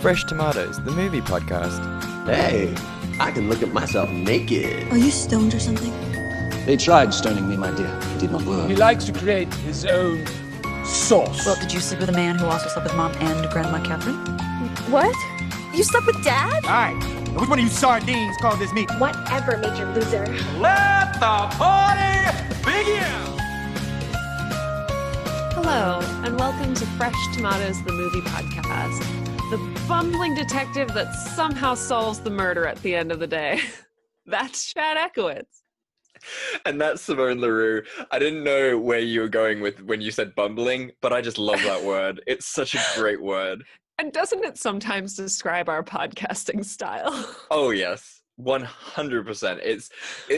Fresh Tomatoes, the movie podcast. Hey, I can look at myself naked. Are you stoned or something? They tried stoning me, my dear. It did not work. He likes to create his own sauce. Well, did you sleep with a man who also slept with Mom and Grandma Catherine? What? You slept with Dad? All right. Now, which one of you sardines call this meat? Whatever, Major Loser. Let the party begin! Hello, and welcome to Fresh Tomatoes, the movie podcast. The bumbling detective that somehow solves the murder at the end of the day. That's Chad Ekowitz. And that's Simone LaRue. I didn't know where you were going with when you said bumbling, but I just love that word. It's such a great word. And doesn't it sometimes describe our podcasting style? Oh, yes. 100%. It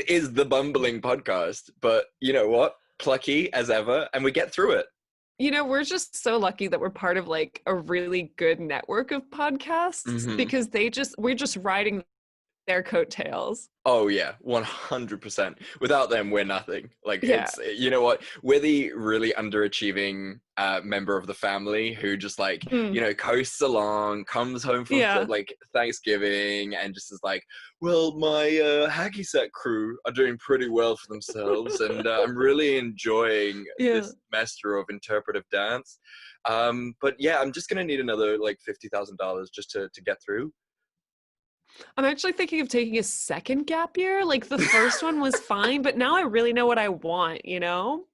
is the bumbling podcast, but you know what? Plucky as ever, and we get through it. You know, we're just so lucky that we're part of like a really good network of podcasts because we're just riding their coattails. Oh yeah, 100%. Without them, we're nothing. Like, Yeah. It's, you know what? We're the really underachieving member of the family who just like, you know, coasts along, comes home from like Thanksgiving and just is like, well, my hacky sack crew are doing pretty well for themselves and I'm really enjoying this semester of interpretive dance. But yeah, I'm just going to need another like $50,000 just to get through. I'm actually thinking of taking a second gap year. Like the first one was fine, but now I really know what I want, you know?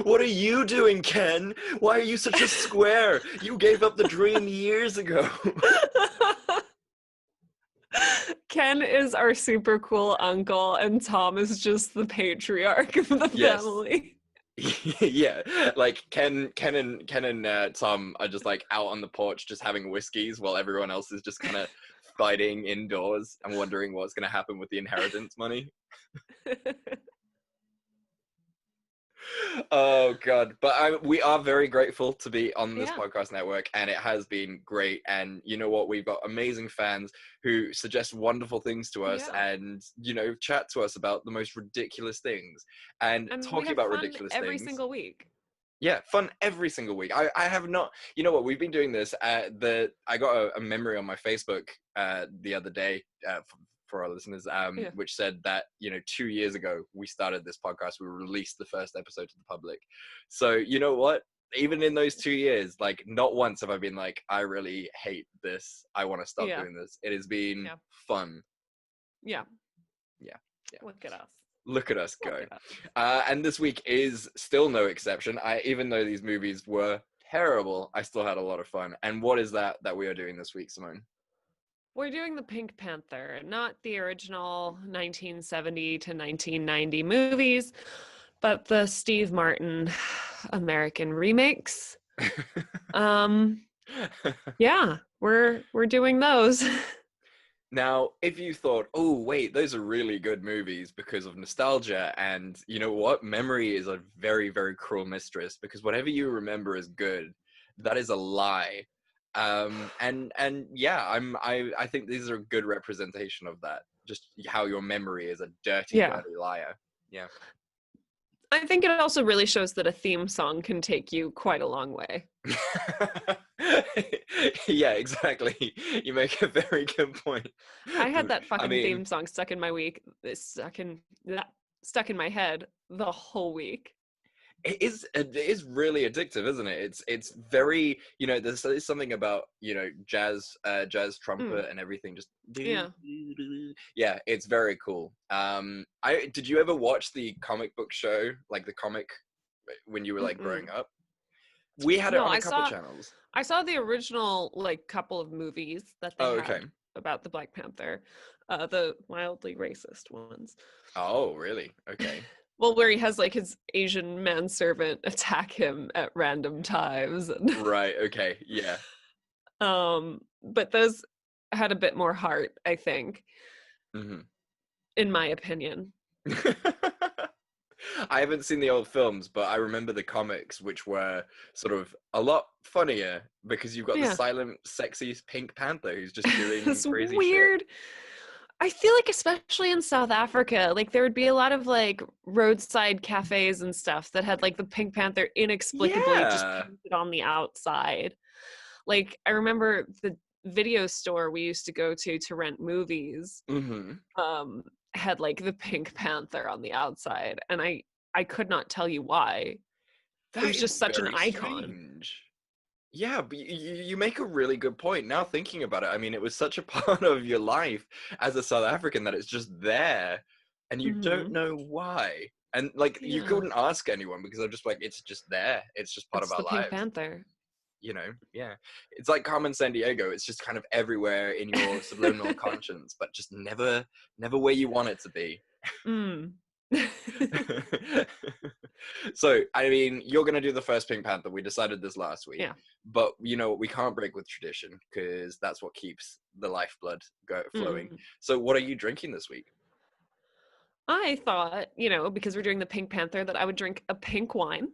What are you doing, Ken? Why are you such a square? You gave up the dream years ago. Ken is our super cool uncle, and Tom is just the patriarch of the family. Yeah, like Ken and Tom are just like out on the porch just having whiskeys while everyone else is just kind of fighting indoors and wondering what's going to happen with the inheritance money. Oh god, but we are very grateful to be on this podcast network, and it has been great. And you know what, we've got amazing fans who suggest wonderful things to us and you know, chat to us about the most ridiculous things and talking about ridiculous things every single week. Yeah, fun every single week. I have not, you know what, we've been doing this. I got a memory on my Facebook the other day for our listeners, which said that, you know, 2 years ago we started this podcast. We released the first episode to the public. So you know what? Even in those 2 years, like not once have I been like, I really hate this. I want to stop doing this. It has been fun. Yeah. Look at us go. And this week is still no exception. Even though these movies were terrible, I still had a lot of fun. And what is that we are doing this week, Simone? We're doing the Pink Panther, not the original 1970 to 1990 movies, but the Steve Martin American remakes. Yeah, we're doing those. Now, if you thought, oh, wait, those are really good movies because of nostalgia, and you know what? Memory is a very, very cruel mistress, because whatever you remember as good, that is a lie. And yeah, I think these are a good representation of that. Just how your memory is a dirty liar. Yeah. I think it also really shows that a theme song can take you quite a long way. Yeah, exactly. You make a very good point. I had that fucking theme song stuck in my head the whole week. It is really addictive, isn't it? It's very, you know, there's something about, you know, jazz trumpet and everything. Just yeah, it's very cool. Did you ever watch the comic book show, like the comic, when you were like growing up? We had it on a couple channels. I saw the original like couple of movies that they had about the Black Panther, the wildly racist ones. Oh, really? Okay. Well, where he has like his Asian manservant attack him at random times. Right. Okay. Yeah. But those had a bit more heart, I think, in my opinion. I haven't seen the old films, but I remember the comics, which were sort of a lot funnier because you've got the silent, sexy Pink Panther who's just doing this crazy weird shit. I feel like especially in South Africa, like there would be a lot of like roadside cafes and stuff that had like the Pink Panther inexplicably just painted on the outside. Like I remember the video store we used to go to rent movies had like the Pink Panther on the outside, and I could not tell you why. It was just such an icon. Strange. Yeah, but you make a really good point. Now thinking about it, I mean, it was such a part of your life as a South African that it's just there, and you don't know why. And like, you couldn't ask anyone because they're just like, it's just there. It's just part of our lives. Pink Panther. You know, yeah. It's like Carmen Sandiego. It's just kind of everywhere in your subliminal conscience, but just never where you want it to be. So, I mean, you're going to do the first Pink Panther. We decided this last week. Yeah. But, you know, we can't break with tradition because that's what keeps the lifeblood flowing. So what are you drinking this week? I thought, you know, because we're doing the Pink Panther, that I would drink a pink wine.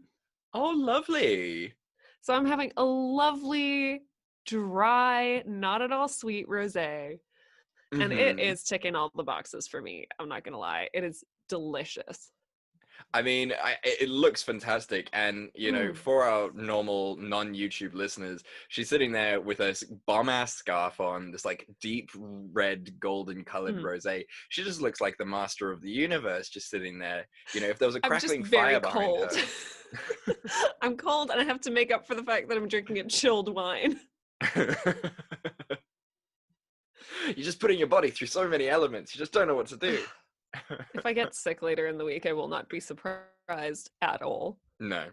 Oh, lovely. So I'm having a lovely, dry, not at all sweet rosé. And it is ticking all the boxes for me. I'm not going to lie. It is delicious. I mean, it looks fantastic. And, you know, for our normal non-YouTube listeners, she's sitting there with a bomb-ass scarf on, this like deep red golden colored rosé. She just looks like the master of the universe just sitting there. You know, if there was a crackling fire behind her. I'm cold and I have to make up for the fact that I'm drinking a chilled wine. You're just putting your body through so many elements. You just don't know what to do. If I get sick later in the week, I will not be surprised at all. No.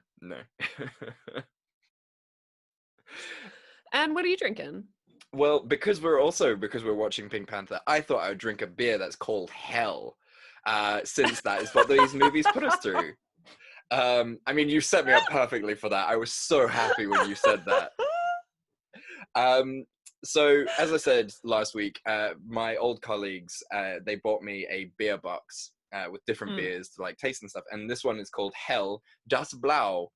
And what are you drinking? Well, because we're watching Pink Panther, I thought I would drink a beer that's called Hell, since that is what these movies put us through. I mean, you set me up perfectly for that. I was so happy when you said that. So, as I said last week, my old colleagues, they bought me a beer box with different beers to like taste and stuff. And this one is called Hell, Das Blau.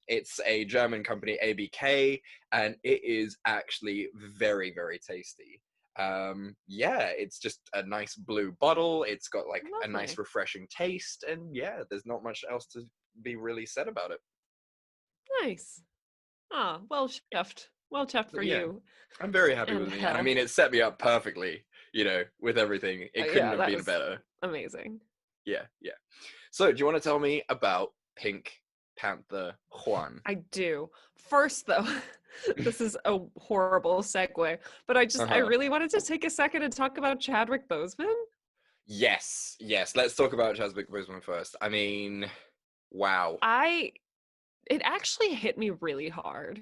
It's a German company, ABK, and it is actually very, very tasty. Yeah, it's just a nice blue bottle. It's got like a nice refreshing taste, and yeah, there's not much else to be really said about it. Nice. Well chuffed for you. I'm very happy with it. And I mean, it set me up perfectly, you know, with everything. It couldn't have been better. Amazing. Yeah. So do you want to tell me about Pink Panther Juan? I do. First though, this is a horrible segue, but I really wanted to take a second and talk about Chadwick Boseman. Yes. Let's talk about Chadwick Boseman first. I mean, wow. It actually hit me really hard.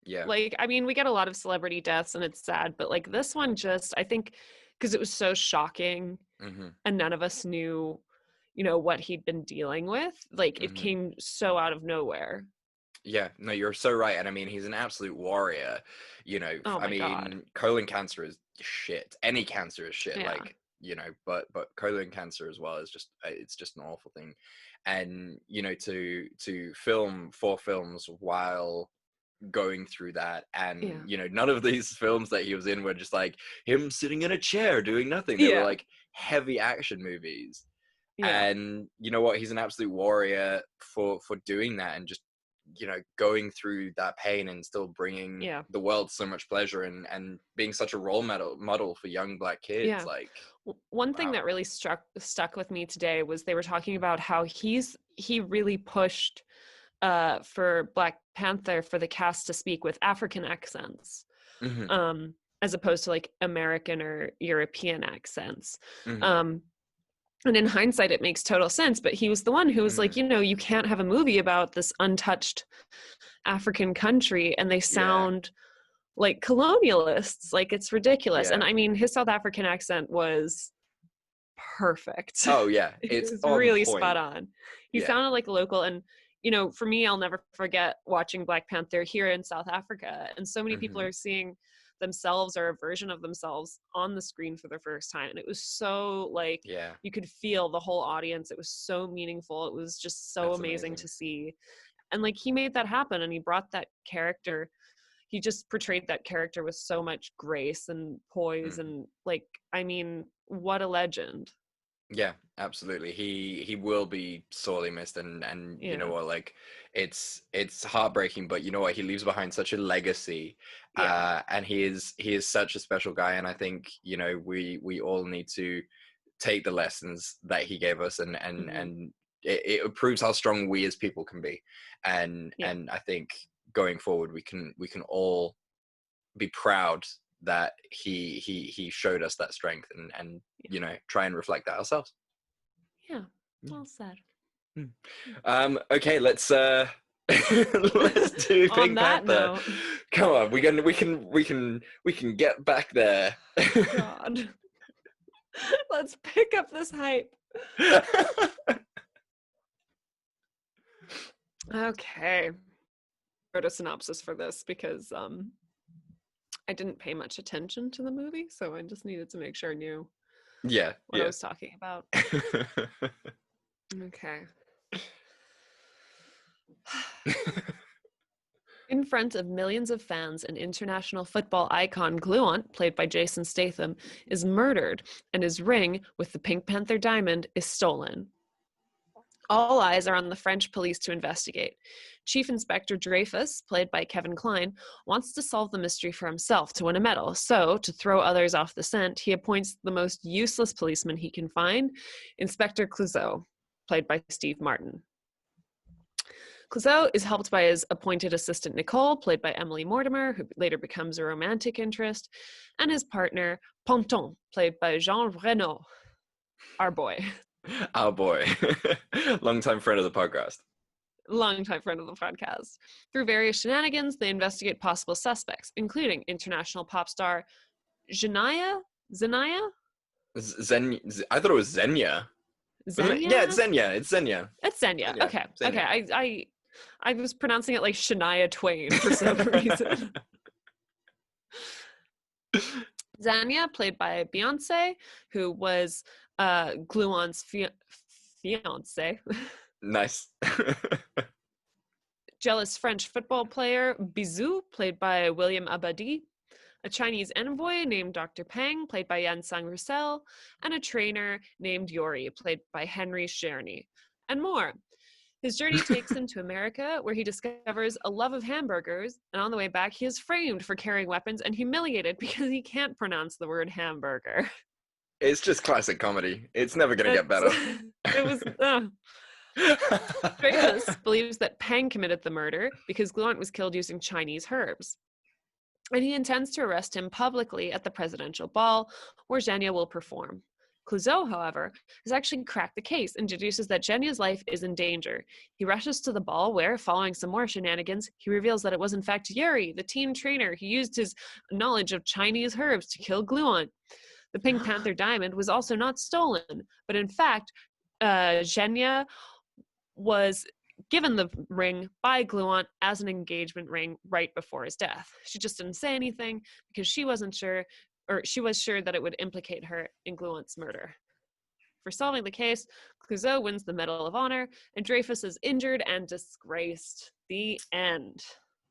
Yeah. Like, I mean, we get a lot of celebrity deaths and it's sad, but like this one just, I think, because it was so shocking and none of us knew, you know, what he'd been dealing with. Like, it came so out of nowhere. Yeah, no, you're so right. And I mean, he's an absolute warrior, you know. God. Colon cancer is shit. Any cancer is shit. Yeah. Like, you know, but colon cancer as well is just, it's just an awful thing. And, you know, to film 4 films while going through that, and you know, none of these films that he was in were just like him sitting in a chair doing nothing. They were like heavy action movies. And you know what, he's an absolute warrior for doing that, and just, you know, going through that pain and still bringing the world so much pleasure, and being such a role model for young Black kids. Like, one thing that really stuck with me today was they were talking about how he really pushed for Black Panther for the cast to speak with African accents, as opposed to like American or European accents. And in hindsight, it makes total sense. But he was the one who was like, you know, you can't have a movie about this untouched African country and they sound like colonialists. Like, it's ridiculous. And I mean, his South African accent was perfect. Oh, yeah. It was really spot on. He sounded like local. And, you know, for me, I'll never forget watching Black Panther here in South Africa. And so many people are seeing themselves or a version of themselves on the screen for the first time, and it was so like you could feel the whole audience. It was so meaningful. It was just so amazing to see. And like, he made that happen, and he brought that character. he just portrayed that character with so much grace and poise, and like, I mean, what a legend. Yeah, absolutely. He will be sorely missed, and you know what, like, it's heartbreaking, but you know what, he leaves behind such a legacy, and he is such a special guy, and I think, you know, we all need to take the lessons that he gave us, and it proves how strong we as people can be, and I think going forward we can all be proud that he showed us that strength, and you know, try and reflect that ourselves. Yeah, well said. Okay, let's let's do Pink Panther. Come on, we can get back there. God. Let's pick up this hype. Okay. I wrote a synopsis for this because I didn't pay much attention to the movie, so I just needed to make sure I knew what I was talking about. Okay. In front of millions of fans, an international football icon, Gluant, played by Jason Statham, is murdered, and his ring with the Pink Panther diamond is stolen. All eyes are on the French police to investigate. Chief Inspector Dreyfus, played by Kevin Kline, wants to solve the mystery for himself to win a medal. So, to throw others off the scent, he appoints the most useless policeman he can find, Inspector Clouseau, played by Steve Martin. Clouseau is helped by his appointed assistant Nicole, played by Emily Mortimer, who later becomes a romantic interest, and his partner Panther, played by Jean Reno, our boy. Our boy. Longtime friend of the podcast. Longtime friend of the podcast. Through various shenanigans, they investigate possible suspects, including international pop star Zendaya? I thought it was Xenia. Xenia? Yeah, it's Xenia. It's Xenia. It's Xenia. Okay. Xenia. Okay. I was pronouncing it like Shania Twain for some reason. Xenia, played by Beyonce, who was Gluant's fiance. Nice. Jealous French football player Bizou, played by William Abadi. A Chinese envoy named Dr. Peng, played by Yan Sang-Roussel, and a trainer named Yori, played by Henry Czerny, and more. His journey takes him to America, where he discovers a love of hamburgers, and on the way back, he is framed for carrying weapons and humiliated because he can't pronounce the word hamburger. It's just classic comedy. It's never going to get better. It was... Dreyfus believes that Peng committed the murder because Gluant was killed using Chinese herbs. And he intends to arrest him publicly at the presidential ball, where Xenia will perform. Clouseau, however, has actually cracked the case and deduces that Xenia's life is in danger. He rushes to the ball where, following some more shenanigans, he reveals that it was in fact Yuri, the team trainer, who used his knowledge of Chinese herbs to kill Gluant. The Pink Panther diamond was also not stolen, but in fact, Xenia was given the ring by Gluant as an engagement ring right before his death. She just didn't say anything because she wasn't sure, or she was sure that it would implicate her in Gluant's murder. For solving the case, Clouseau wins the Medal of Honor, and Dreyfus is injured and disgraced. The end.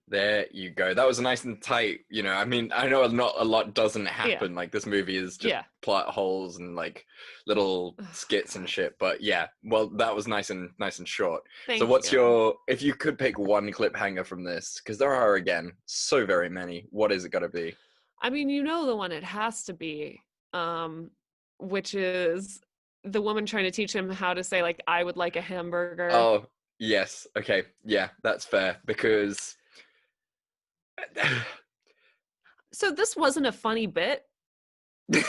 There you go. That was nice and tight. You know, I mean, I know not a lot doesn't happen. Like, this movie is just plot holes and like little skits and shit. But yeah, well, that was nice and short. So what's your, if you could pick one cliffhanger from this, because there are, again, so very many, what is it got to be? I mean, you know the one it has to be, which is the woman trying to teach him how to say, like, I would like a hamburger. Oh, yes. Okay. Yeah, that's fair, because... So this wasn't a funny bit. It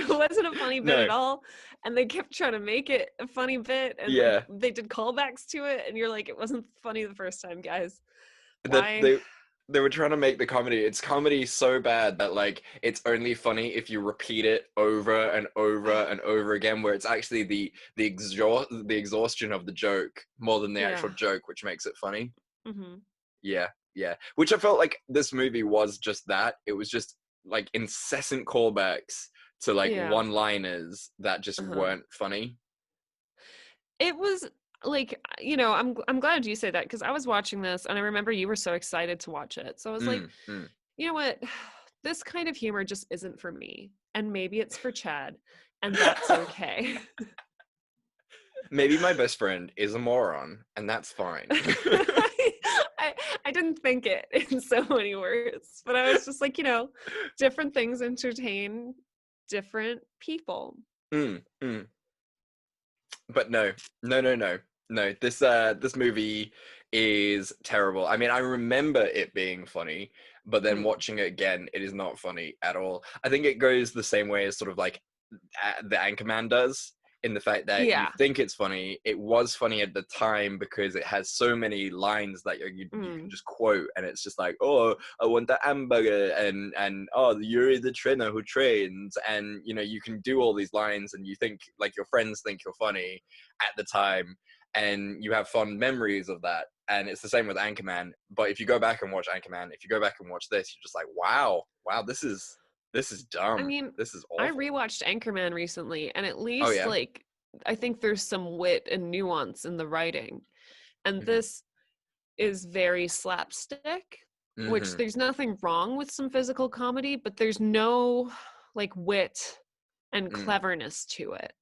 wasn't a funny bit at all. And they kept trying to make it a funny bit. And they did callbacks to it. And you're like, it wasn't funny the first time, guys. Why? They were trying to make the comedy. It's comedy so bad that, like, it's only funny if you repeat it over and over and over again, where it's actually the exhaustion of the joke more than the actual joke, which makes it funny. Mm-hmm. Yeah. Which I felt like this movie was just that. It was just, like, incessant callbacks to, like, one-liners that just weren't funny. It was... like, you know, I'm glad you say that, because I was watching this and I remember you were so excited to watch it. So I was like, you know what? This kind of humor just isn't for me. And maybe it's for Chad, and that's okay. Maybe my best friend is a moron, and that's fine. I didn't think it in so many words, but I was just like, you know, different things entertain different people. But no. This movie is terrible. I mean, I remember it being funny, but then watching it again, it is not funny at all. I think it goes the same way as sort of like the Anchorman does, in the fact that you think it's funny. It was funny at the time because it has so many lines that you can just quote, and it's just like, oh, I want the hamburger, and oh, you're the trainer who trains, and you know, you can do all these lines, and you think like your friends think you're funny at the time, and you have fond memories of that. And it's the same with Anchorman. But if you go back and watch Anchorman, if you go back and watch this, you're just like, wow, this is dumb. I mean, this is awful. I rewatched Anchorman recently, and at least like, I think there's some wit and nuance in the writing. And this is very slapstick, which there's nothing wrong with some physical comedy, but there's no like wit and cleverness to it.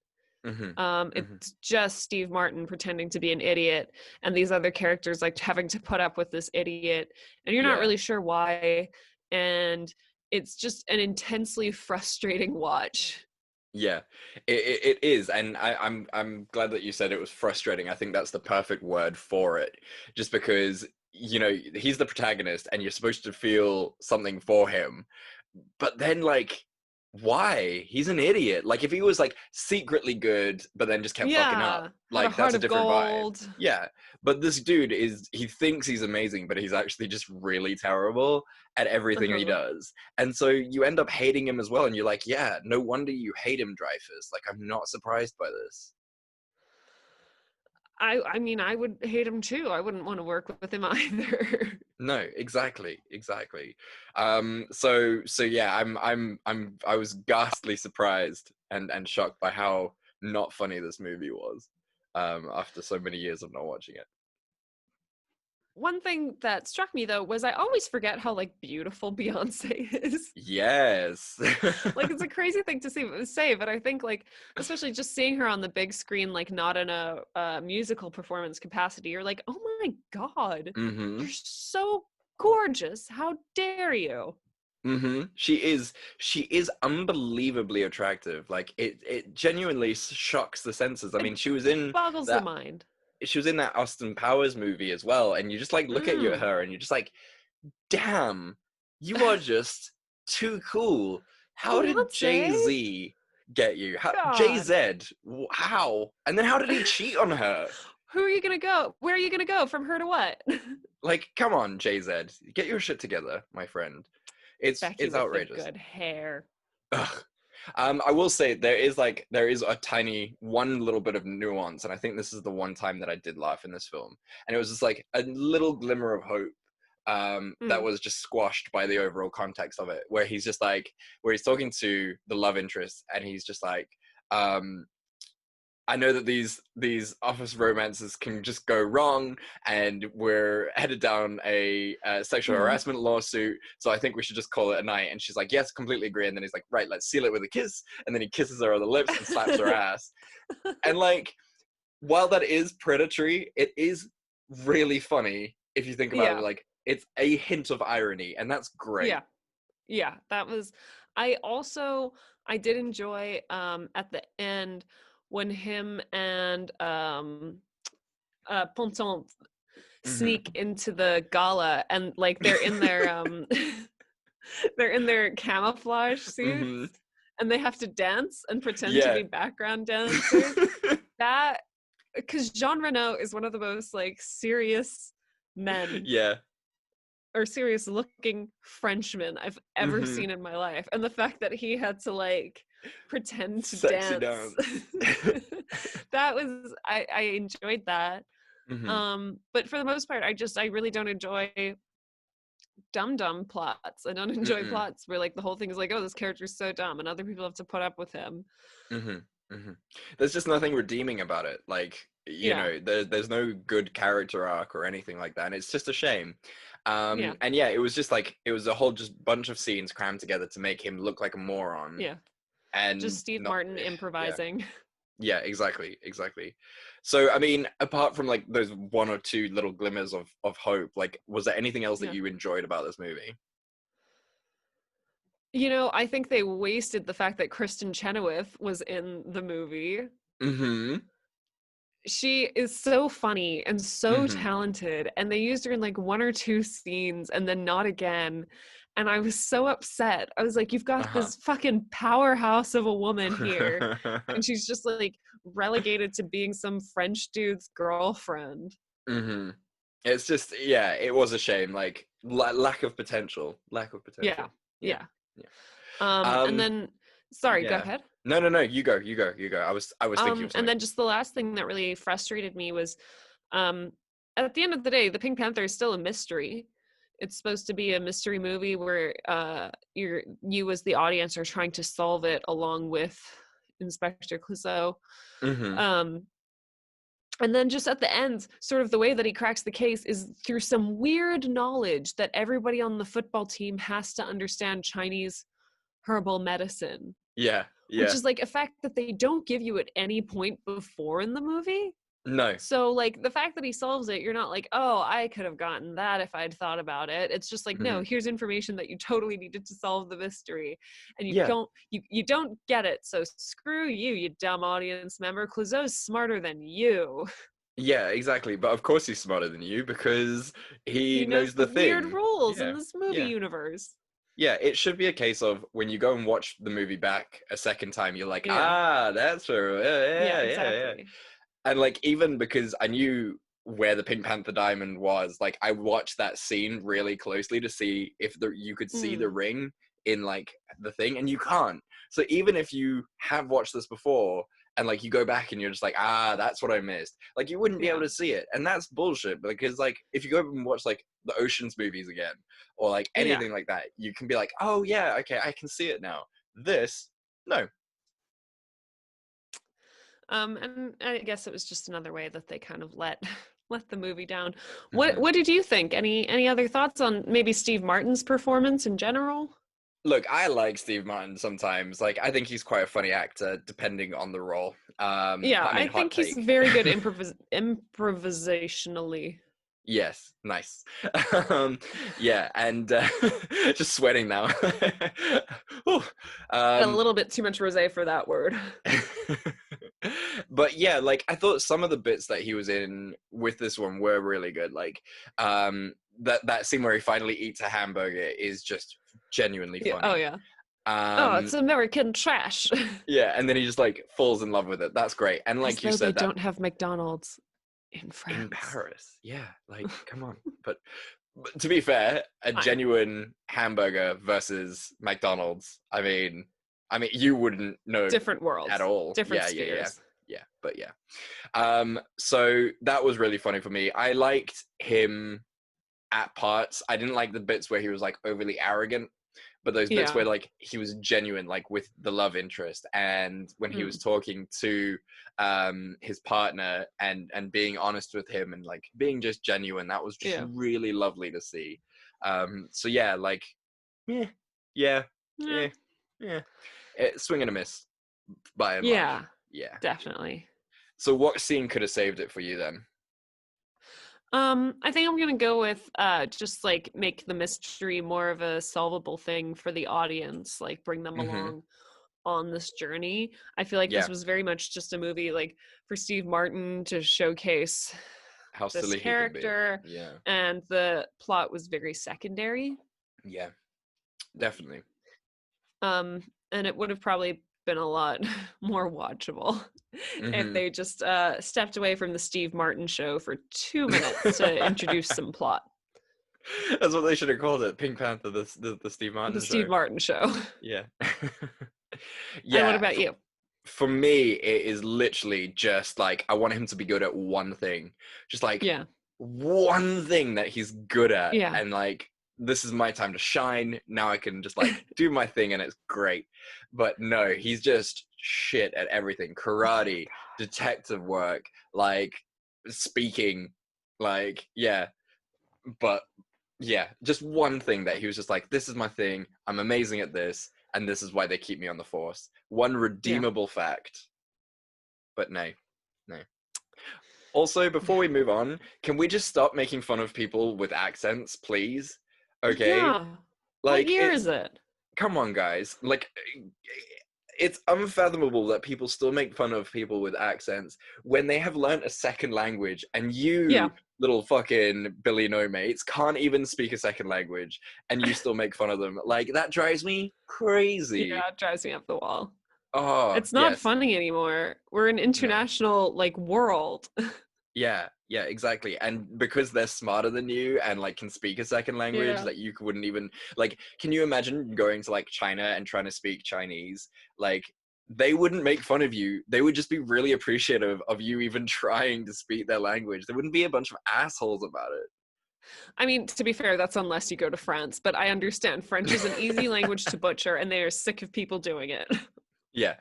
It's just Steve Martin pretending to be an idiot, and these other characters like having to put up with this idiot, and you're not really sure why, and it's just an intensely frustrating watch. Yeah, it is, and I'm glad that you said it was frustrating. I think that's the perfect word for it, just because, you know, he's the protagonist and you're supposed to feel something for him, but then like, why? He's an idiot. Like, if he was like secretly good but then just kept fucking up, like, that's a different vibe. Yeah, but this dude he thinks he's amazing, but he's actually just really terrible at everything he does, and so you end up hating him as well, and you're like, yeah, no wonder you hate him, Dreyfus. Like, I'm not surprised by this. I mean, I would hate him too. I wouldn't want to work with him either. No, exactly. So yeah, I was ghastly surprised and shocked by how not funny this movie was, after so many years of not watching it. One thing that struck me though was I always forget how like beautiful Beyonce is. Yes. Like, it's a crazy thing to say, but I think like, especially just seeing her on the big screen, like not in a musical performance capacity, you're like, oh my God, you're so gorgeous. How dare you? She is unbelievably attractive. Like, it genuinely shocks the senses. I mean, she was in boggles the mind. She was in that Austin Powers movie as well, and you just like look at her and you're just like, damn, you are just too cool. How did Jay-Z get you? Jay-Z, how? And then how did he cheat on her? Who are you gonna go? Where are you gonna go? From her to what? Like, come on, Jay-Z, get your shit together, my friend. It's outrageous. With the good hair. Ugh. I will say there is a tiny one little bit of nuance, and I think this is the one time that I did laugh in this film, and it was just like a little glimmer of hope that was just squashed by the overall context of it, where he's talking to the love interest, and he's just like, I know that these office romances can just go wrong, and we're headed down a sexual harassment lawsuit, so I think we should just call it a night. And she's like, yes, completely agree. And then he's like, right, let's seal it with a kiss. And then he kisses her on the lips and slaps her ass. And like, while that is predatory, it is really funny if you think about it. Like, it's a hint of irony, and that's great. Yeah, that was. I did enjoy at the end when him and Ponton sneak into the gala, and like they're in their camouflage suits, and they have to dance and pretend to be background dancers. That, because Jean Reno is one of the most like serious men, or serious looking Frenchmen I've ever seen in my life, and the fact that he had to like pretend to dance. That was, I enjoyed that. But for the most part, I really don't enjoy dumb plots. I don't enjoy plots where like the whole thing is like, oh, this character's so dumb and other people have to put up with him. There's just nothing redeeming about it. Like, You know, there's no good character arc or anything like that, and it's just a shame. And yeah, it was just like, it was a whole just bunch of scenes crammed together to make him look like a moron. Yeah. And just Steve Martin improvising. Yeah, exactly. So, I mean, apart from like those one or two little glimmers of hope, like, was there anything else that you enjoyed about this movie? You know, I think they wasted the fact that Kristen Chenoweth was in the movie. Mm-hmm. She is so funny and so talented, and they used her in like one or two scenes and then not again. And I was so upset. I was like, you've got this fucking powerhouse of a woman here, and she's just like relegated to being some French dude's girlfriend. Mm-hmm. It's just, yeah, it was a shame. Like, lack of potential. Yeah. And then, sorry, go ahead. No, you go. I was thinking of something. And then just the last thing that really frustrated me was, at the end of the day, the Pink Panther is still a mystery. It's supposed to be a mystery movie where you as the audience are trying to solve it along with Inspector Clouseau. And then just at the end, sort of the way that he cracks the case is through some weird knowledge that everybody on the football team has to understand Chinese herbal medicine. Yeah. Which is like a fact that they don't give you at any point before in the movie. No. So like the fact that he solves it, you're not like, oh, I could have gotten that if I'd thought about it. It's just like, no, here's information that you totally needed to solve the mystery, and you don't get it. So screw you dumb audience member. Clouseau's smarter than you. Yeah, exactly. But of course he's smarter than you, because he knows the thing. Weird rules in this movie universe. Yeah, it should be a case of when you go and watch the movie back a second time, you're like, that's true. Yeah. And like, even because I knew where the Pink Panther diamond was, like, I watched that scene really closely to see if you could see the ring in like the thing, and you can't. So even if you have watched this before and like you go back and you're just like, that's what I missed, like, you wouldn't be able to see it. And that's bullshit, because like if you go and watch like the Ocean's movies again or like anything like that, you can be like, oh yeah, okay, I can see it now. This, no. And I guess it was just another way that they kind of let the movie down. What did you think? Any other thoughts on maybe Steve Martin's performance in general? Look, I like Steve Martin sometimes. Like, I think he's quite a funny actor, depending on the role. I think he's very good improvisationally. Yes, nice. And just sweating now. A little bit too much rosé for that word. But yeah, like, I thought some of the bits that he was in with this one were really good. Like, that scene where he finally eats a hamburger is just genuinely funny. Oh yeah. It's American trash. Yeah, and then he just like falls in love with it. That's great. And like you said, they don't have McDonald's in France. In Paris. Yeah, like, come on. But to be fair, a genuine hamburger versus McDonald's, I mean, you wouldn't know. Different worlds. At all. Different spheres. Yeah, but yeah. So that was really funny for me. I liked him at parts. I didn't like the bits where he was like overly arrogant, but those bits where like he was genuine, like with the love interest, and when he was talking to his partner and being honest with him and like being just genuine, that was just really lovely to see. So yeah, like yeah. Swing and a miss by and large. Yeah, definitely. So what scene could have saved it for you then? I think I'm gonna go with just like make the mystery more of a solvable thing for the audience, like bring them along on this journey. I feel like this was very much just a movie like for Steve Martin to showcase how this silly character. He can be. Yeah. And the plot was very secondary. Yeah, definitely. And it would have probably been a lot more watchable if they just stepped away from the Steve Martin show for 2 minutes to introduce some plot. That's what they should have called it. Pink Panther, the Steve Martin show. The Steve Martin show. Yeah. And what about you? For me, it is literally just like, I want him to be good at one thing. Just like one thing that he's good at. Yeah. And like, this is my time to shine. Now I can just like do my thing and it's great. But no, he's just shit at everything. Karate, detective work, like speaking, like, yeah. But yeah, just one thing that he was just like, this is my thing, I'm amazing at this, and this is why they keep me on the force. One redeemable fact. But no. Also, before we move on, can we just stop making fun of people with accents, please? Okay? Yeah. Like, what year is it? Come on, guys. Like, it's unfathomable that people still make fun of people with accents when they have learnt a second language, and you, little fucking Billy No Mates, can't even speak a second language, and you still make fun of them. Like, that drives me crazy. Yeah, it drives me up the wall. Oh, it's not yes. funny anymore. We're an international like world. Yeah, exactly. And because they're smarter than you and like can speak a second language that you wouldn't even like, can you imagine going to like China and trying to speak Chinese? Like, they wouldn't make fun of you. They would just be really appreciative of you even trying to speak their language. There wouldn't be a bunch of assholes about it. I mean, to be fair, that's unless you go to France, but I understand French is an easy language to butcher and they are sick of people doing it. Yeah,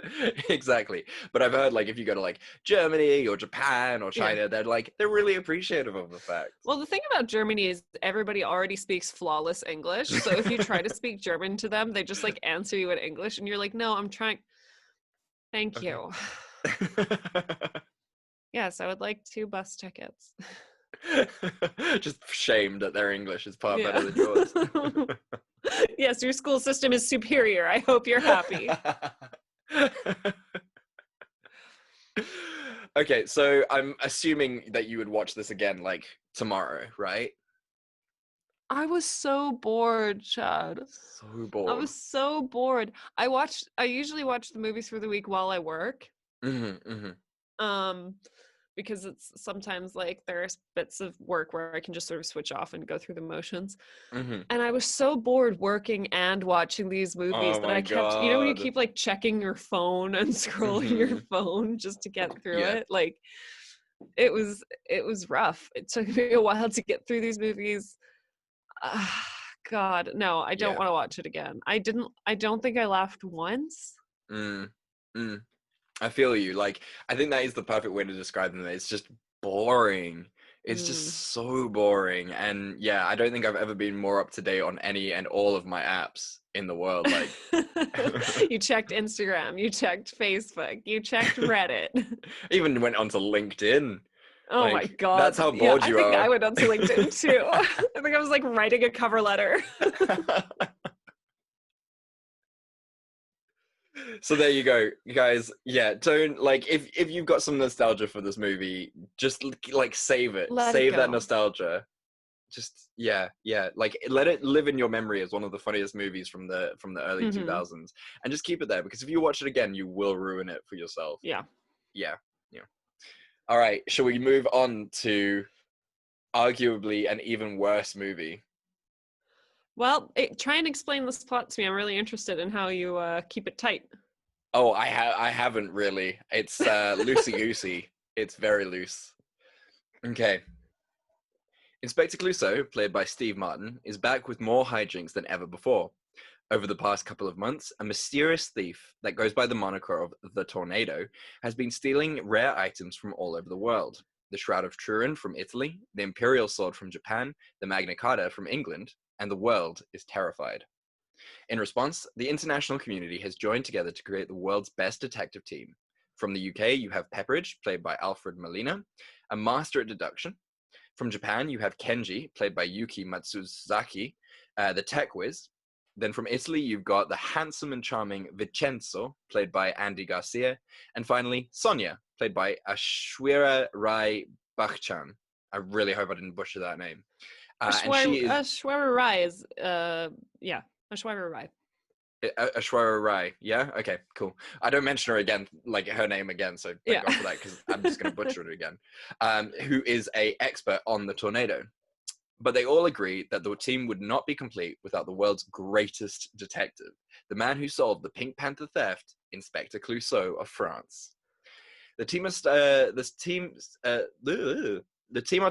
exactly. But I've heard like if you go to like Germany or Japan or China, they're really appreciative of the fact. Well, the thing about Germany is everybody already speaks flawless English. So if you try to speak German to them, they just like answer you in English and you're like, no, I'm trying. Thank you. Yes, I would like 2 bus tickets. Just shamed that their English is far better than yours. Yes, your school system is superior. I hope you're happy. Okay, so I'm assuming that you would watch this again like tomorrow, right? I was so bored, Chad. So bored. I was so bored. I usually watch the movies for the week while I work. Because it's sometimes like there's bits of work where I can just sort of switch off and go through the motions. And I was so bored working and watching these movies that I kept, you know, when you keep like checking your phone and scrolling your phone just to get through it, like it was rough. It took me a while to get through these movies. God, no, I don't want to watch it again. I don't think I laughed once. I feel you. Like, I think that is the perfect way to describe them. It's just boring. It's just so boring. And yeah, I don't think I've ever been more up to date on any and all of my apps in the world. Like, you checked Instagram, you checked Facebook, you checked Reddit. Even went onto LinkedIn. Oh like, my God. That's how bored you are. I think I went onto LinkedIn too. I think I was like writing a cover letter. So there you go, guys. Yeah, don't like if you've got some nostalgia for this movie, just like save it. Save that nostalgia. Just like let it live in your memory as one of the funniest movies from the early 2000s, and just keep it there, because if you watch it again, you will ruin it for yourself. Yeah. All right, shall we move on to arguably an even worse movie? Well, try and explain this plot to me. I'm really interested in how you keep it tight. Oh, I haven't really. It's loosey-goosey. It's very loose. Okay. Inspector Clouseau, played by Steve Martin, is back with more hijinks than ever before. Over the past couple of months, a mysterious thief that goes by the moniker of the Tornado has been stealing rare items from all over the world. The Shroud of Turin from Italy, the Imperial Sword from Japan, the Magna Carta from England, and the world is terrified. In response, the international community has joined together to create the world's best detective team. From the UK, you have Pepperidge, played by Alfred Molina, a master at deduction. From Japan, you have Kenji, played by Yuki Matsuzaki, the tech whiz. Then from Italy, you've got the handsome and charming Vincenzo, played by Andy Garcia. And finally, Sonia, played by Ashwira Rai Bachchan. I really hope I didn't butcher that name. Ashwara Rai is, Ashwara Rai. Ashwara Rai, yeah? Okay, cool. I don't mention her again, like her name again, so thank God for that, because I'm just going to butcher it again. Who is an expert on the Tornado. But they all agree that the team would not be complete without the world's greatest detective, the man who solved the Pink Panther theft, Inspector Clouseau of France. The team are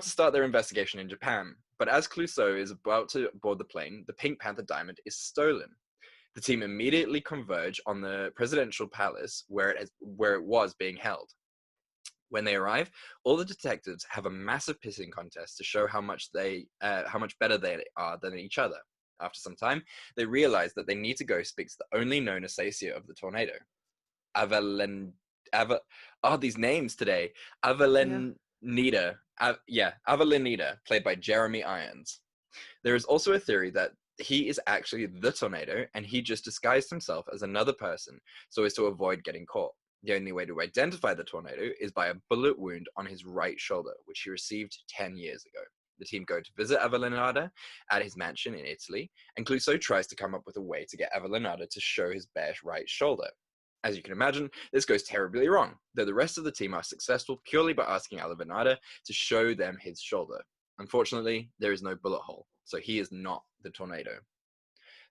to start their investigation in Japan, but as Clouseau is about to board the plane, the Pink Panther diamond is stolen. The team immediately converge on the presidential palace where it was being held. When they arrive, all the detectives have a massive pissing contest to show how much better they are than each other. After some time, they realize that they need to go speak to the only known associate of the tornado, these names today. Avelenita, played by Jeremy Irons. There is also a theory that he is actually the tornado, and he just disguised himself as another person so as to avoid getting caught. The only way to identify the tornado is by a bullet wound on his right shoulder, which he received 10 years ago. The team go to visit Avellaneda at his mansion in Italy, and Clouseau tries to come up with a way to get Avellaneda to show his bare right shoulder. As you can imagine, this goes terribly wrong, though the rest of the team are successful purely by asking Avellaneda to show them his shoulder. Unfortunately, there is no bullet hole, so he is not the tornado.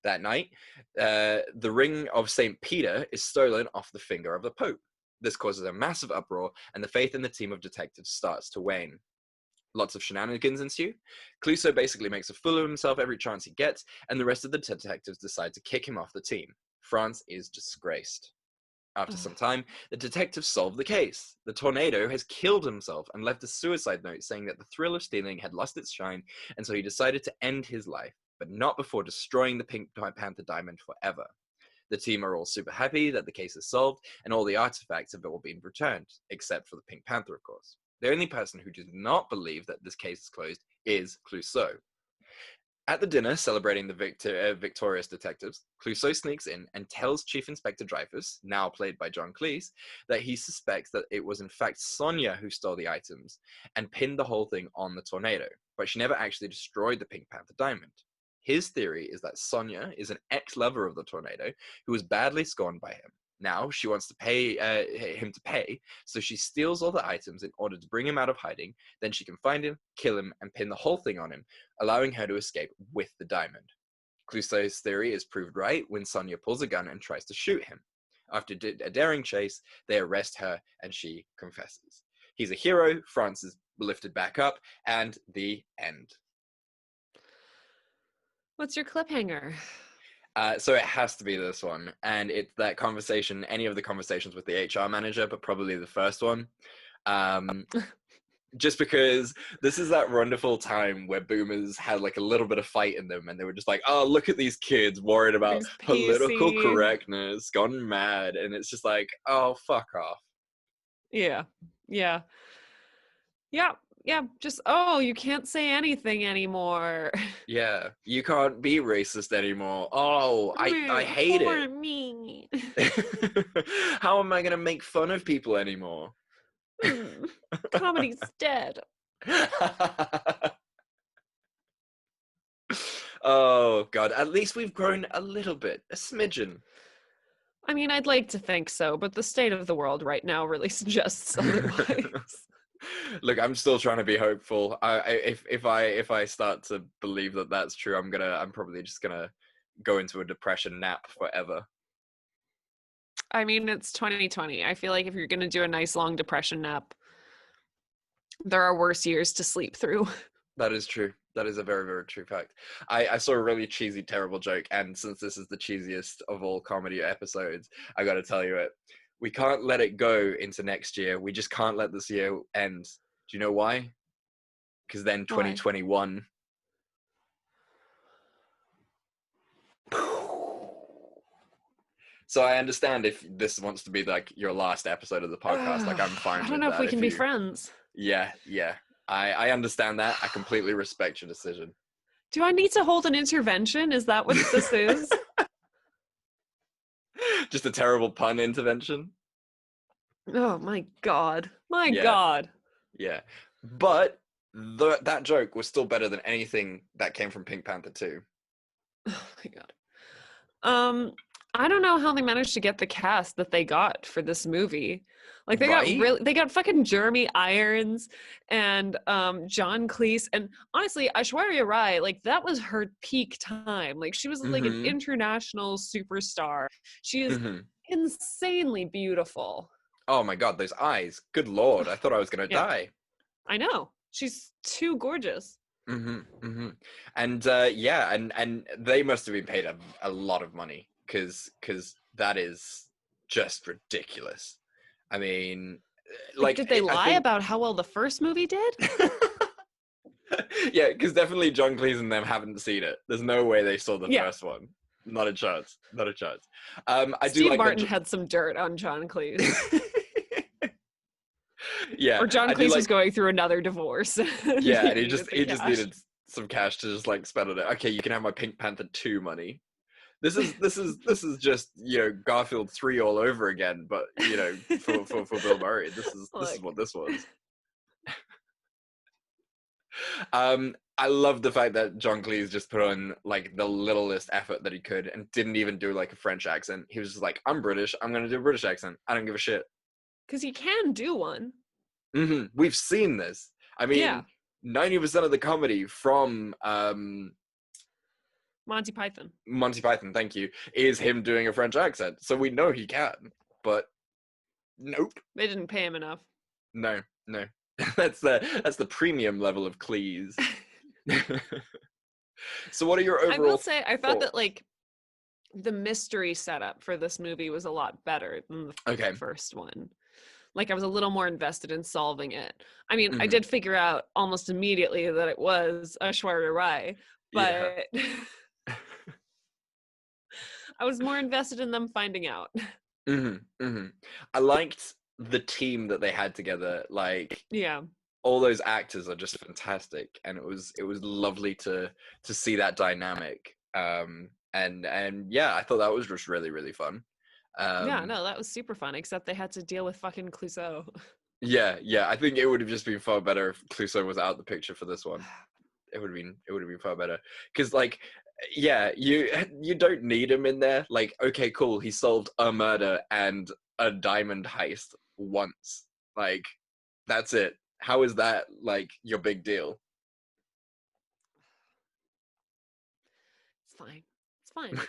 That night, the ring of St. Peter is stolen off the finger of the Pope. This causes a massive uproar, and the faith in the team of detectives starts to wane. Lots of shenanigans ensue. Clouseau basically makes a fool of himself every chance he gets, and the rest of the detectives decide to kick him off the team. France is disgraced. After some time, the detectives solve the case. The tornado has killed himself and left a suicide note saying that the thrill of stealing had lost its shine, and so he decided to end his life, but not before destroying the Pink Panther diamond forever. The team are all super happy that the case is solved, and all the artifacts have all been returned, except for the Pink Panther, of course. The only person who does not believe that this case is closed is Clouseau. At the dinner celebrating the victorious detectives, Clouseau sneaks in and tells Chief Inspector Dreyfus, now played by John Cleese, that he suspects that it was in fact Sonia who stole the items and pinned the whole thing on the tornado, but she never actually destroyed the Pink Panther diamond. His theory is that Sonia is an ex-lover of the tornado who was badly scorned by him. Now she wants to pay him to pay, so she steals all the items in order to bring him out of hiding. Then she can find him, kill him, and pin the whole thing on him, allowing her to escape with the diamond. Clouseau's theory is proved right when Sonia pulls a gun and tries to shoot him. After a daring chase, they arrest her, and she confesses. He's a hero, France is lifted back up, and the end. What's your cliffhanger? So it has to be this one, and it's that conversation, any of the conversations with the HR manager, but probably the first one. Just because this is that wonderful time where boomers had like a little bit of fight in them, and they were just like, oh, look at these kids worried about political correctness, gone mad, and it's just like, oh, fuck off. Yeah. Just, oh, you can't say anything anymore. Yeah, you can't be racist anymore. Oh, I hate it. Me. How am I going to make fun of people anymore? Comedy's dead. Oh, God. At least we've grown a little bit, a smidgen. I mean, I'd like to think so, but the state of the world right now really suggests otherwise. Look, I'm still trying to be hopeful. If I start to believe that that's true, I'm probably just gonna go into a depression nap forever. I mean, it's 2020. I feel like if you're gonna do a nice long depression nap, there are worse years to sleep through. That is true. That is a very, very true fact. I saw a really cheesy, terrible joke, and since this is the cheesiest of all comedy episodes, I got to tell you it. We can't let it go into next year. We just can't let this year end. Do you know why? Because then 2021. So I understand if this wants to be like your last episode of the podcast. Like I'm fine with that. I don't know if we can be friends. Yeah. I understand that. I completely respect your decision. Do I need to hold an intervention? Is that what this is? Just a terrible pun intervention. Oh my god. God. Yeah. But that joke was still better than anything that came from Pink Panther 2. Oh my god. I don't know how they managed to get the cast that they got for this movie. Like they got fucking Jeremy Irons and John Cleese, and honestly, Aishwarya Rai, like that was her peak time. Like she was like an international superstar. She is insanely beautiful. Oh my god, those eyes. Good lord, I thought I was gonna die. I know. She's too gorgeous. And and they must have been paid a lot of money. because that is just ridiculous. I mean, like, did they lie about how well the first movie did? Yeah, because definitely John Cleese and them haven't seen it. There's no way they saw the first one. Not a chance. Not a chance. Steve Martin had some dirt on John Cleese. Yeah. Or John Cleese was going through another divorce. Yeah, and he just needed some cash to just like spend on it. Okay, you can have my Pink Panther 2 money. This is just, you know, Garfield 3 all over again, but you know, for Bill Murray. This is what this was. I love the fact that John Cleese just put on like the littlest effort that he could and didn't even do like a French accent. He was just like, I'm British, I'm gonna do a British accent. I don't give a shit. Because he can do one. Mm-hmm. We've seen this. I mean, 90% of the comedy from Monty Python. Monty Python, thank you, is him doing a French accent. So we know he can, but nope. They didn't pay him enough. No. That's the premium level of Cleese. So what are your overall I will say, I thought that like the mystery setup for this movie was a lot better than the first one. Like I was a little more invested in solving it. I mean, I did figure out almost immediately that it was Aishwarya Rai, but I was more invested in them finding out. I liked the team that they had together. Like, all those actors are just fantastic, and it was lovely to see that dynamic. And yeah, I thought that was just really, really fun. That was super fun, except they had to deal with fucking Clouseau. Yeah, I think it would have just been far better if Clouseau was out the picture for this one. It would have been far better, because like, yeah, you don't need him in there. Like, okay, cool, he solved a murder and a diamond heist once. Like, that's it. How is that like your big deal? It's fine. It's fine.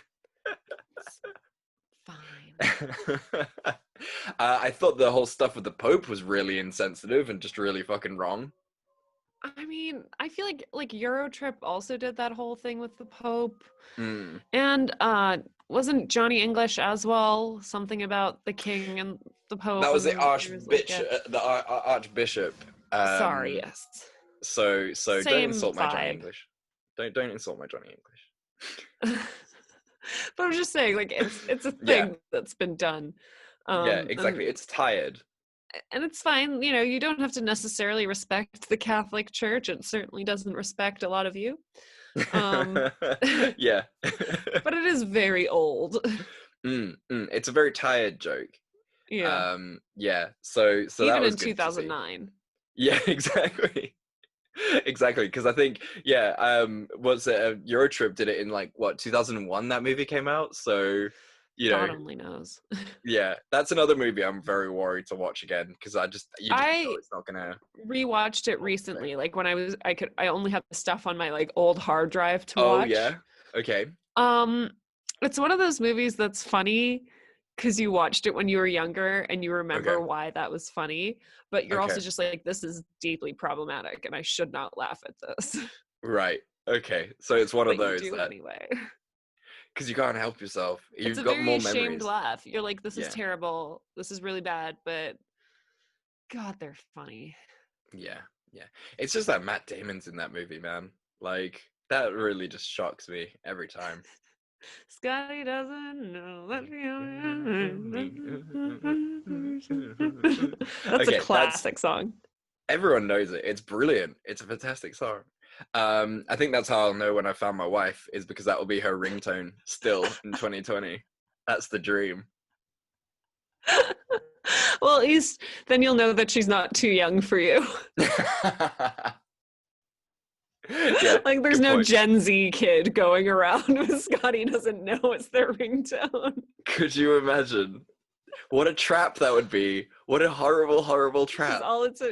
I thought the whole stuff with the Pope was really insensitive and just really fucking wrong. I mean, I feel like Eurotrip also did that whole thing with the Pope. And wasn't Johnny English as well something about the King and the Pope? That was the Archbishop. Sorry, yes. So Same don't insult my vibe. Johnny English. Don't insult my Johnny English. But I'm just saying, like, it's a thing that's been done. Yeah, exactly. It's tired. And it's fine, you know, you don't have to necessarily respect the Catholic Church. It certainly doesn't respect a lot of you. Yeah. But it is very old. It's a very tired joke. Yeah. Yeah. So even that was in 2009. Yeah, exactly. Exactly, because I think what's it? Eurotrip did it in like what 2001. That movie came out, so you know, God only knows. Yeah, that's another movie I'm very worried to watch again, because I know it's not gonna. Rewatched it recently, like when I only had the stuff on my like old hard drive to watch. Oh yeah, okay. It's one of those movies that's funny because you watched it when you were younger and you remember why that was funny, but you're also just like, this is deeply problematic and I should not laugh at this. Right. Okay. So it's one of those you do that anyway. Because you can't help yourself. You've It's a got very more shamed memories. laugh. You're like, this is terrible. This is really bad, but God, they're funny. Yeah. It's just that Matt Damon's in that movie, man. Like, that really just shocks me every time. Scotty doesn't know that. That's a classic song. Everyone knows it. It's brilliant. It's a fantastic song. I think that's how I'll know when I found my wife, is because that will be her ringtone still in 2020. That's the dream. Well, at least then you'll know that she's not too young for you. Yeah, like there's no point. Gen Z kid going around with Scotty doesn't know it's their ringtone. Could you imagine? What a trap that would be. What a horrible, horrible trap.